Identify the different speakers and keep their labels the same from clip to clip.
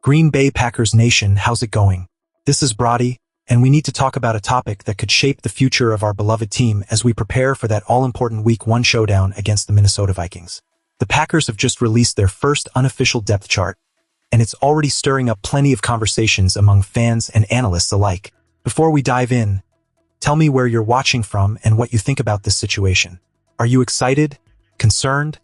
Speaker 1: Green Bay Packers Nation, how's it going? This is Brody, and we need to talk about a topic that could shape the future of our beloved team as we prepare for that all-important Week 1 showdown against the Minnesota Vikings. The Packers have just released their first unofficial depth chart, and it's already stirring up plenty of conversations among fans and analysts alike. Before we dive in, tell me where you're watching from and what you think about this situation. Are you excited, concerned,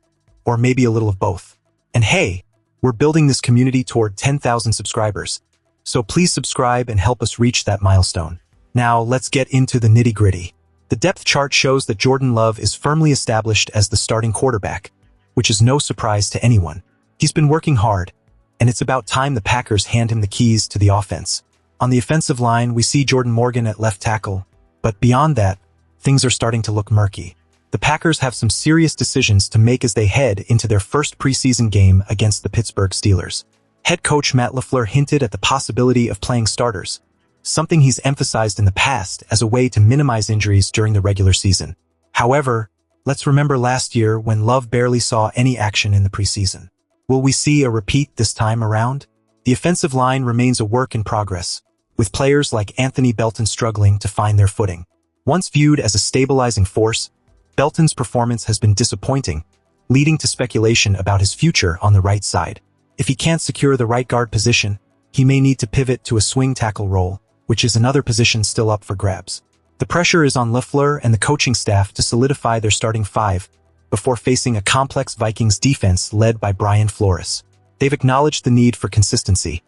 Speaker 1: or maybe a little of both? And hey, we're building this community toward 10,000 subscribers, so please subscribe and help us reach that milestone. Now, let's get into the nitty-gritty. The depth chart shows that Jordan Love is firmly established as the starting quarterback, which is no surprise to anyone. He's been working hard, and it's about time the Packers hand him the keys to the offense. On the offensive line, we see Jordan Morgan at left tackle, but beyond that, things are starting to look murky. The Packers have some serious decisions to make as they head into their first preseason game against the Pittsburgh Steelers. Head coach Matt LaFleur hinted at the possibility of playing starters, something he's emphasized in the past as a way to minimize injuries during the regular season. However, let's remember last year when Love barely saw any action in the preseason. Will we see a repeat this time around? The offensive line remains a work in progress, with players like Anthony Belton struggling to find their footing. Once viewed as a stabilizing force, Belton's performance has been disappointing, leading to speculation about his future on the right side. If he can't secure the right guard position, he may need to pivot to a swing tackle role, which is another position still up for grabs. The pressure is on LaFleur and the coaching staff to solidify their starting five before facing a complex Vikings defense led by Brian Flores. They've acknowledged the need for consistency,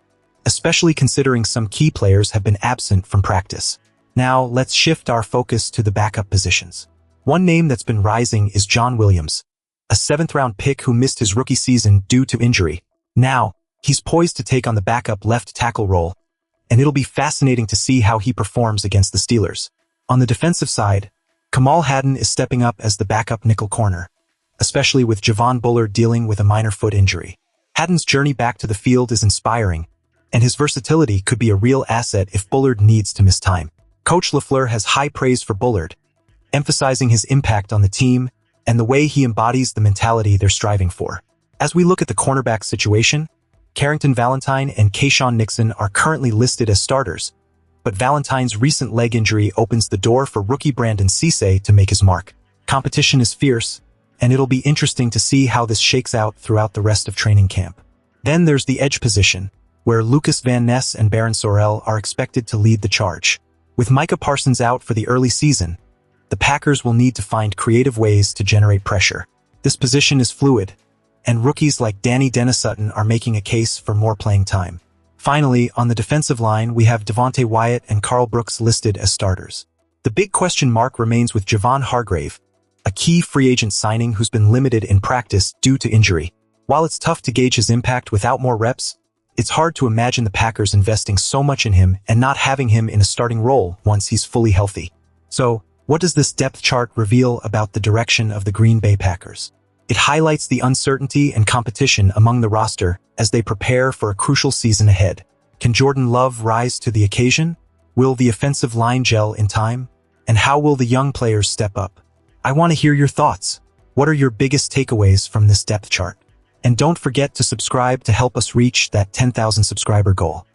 Speaker 1: especially considering some key players have been absent from practice. Now, let's shift our focus to the backup positions. One name that's been rising is John Williams, a 7th-round pick who missed his rookie season due to injury. Now, he's poised to take on the backup left tackle role, and it'll be fascinating to see how he performs against the Steelers. On the defensive side, Kamal Hadden is stepping up as the backup nickel corner, especially with Javon Bullard dealing with a minor foot injury. Hadden's journey back to the field is inspiring, and his versatility could be a real asset if Bullard needs to miss time. Coach LaFleur has high praise for Bullard, emphasizing his impact on the team and the way he embodies the mentality they're striving for. As we look at the cornerback situation, Carrington Valentine and Keyshawn Nixon are currently listed as starters, but Valentine's recent leg injury opens the door for rookie Brandon Cisse to make his mark. Competition is fierce, and it'll be interesting to see how this shakes out throughout the rest of training camp. Then there's the edge position, where Lucas Van Ness and Baron Sorrell are expected to lead the charge. With Micah Parsons out for the early season, the Packers will need to find creative ways to generate pressure. This position is fluid, and rookies like Danny Dennis-Sutton are making a case for more playing time. Finally, on the defensive line, we have Devontae Wyatt and Carl Brooks listed as starters. The big question mark remains with Javon Hargrave, a key free agent signing who's been limited in practice due to injury. While it's tough to gauge his impact without more reps, it's hard to imagine the Packers investing so much in him and not having him in a starting role once he's fully healthy. So, what does this depth chart reveal about the direction of the Green Bay Packers? It highlights the uncertainty and competition among the roster as they prepare for a crucial season ahead. Can Jordan Love rise to the occasion? Will the offensive line gel in time? And how will the young players step up? I want to hear your thoughts. What are your biggest takeaways from this depth chart? And don't forget to subscribe to help us reach that 10,000 subscriber goal.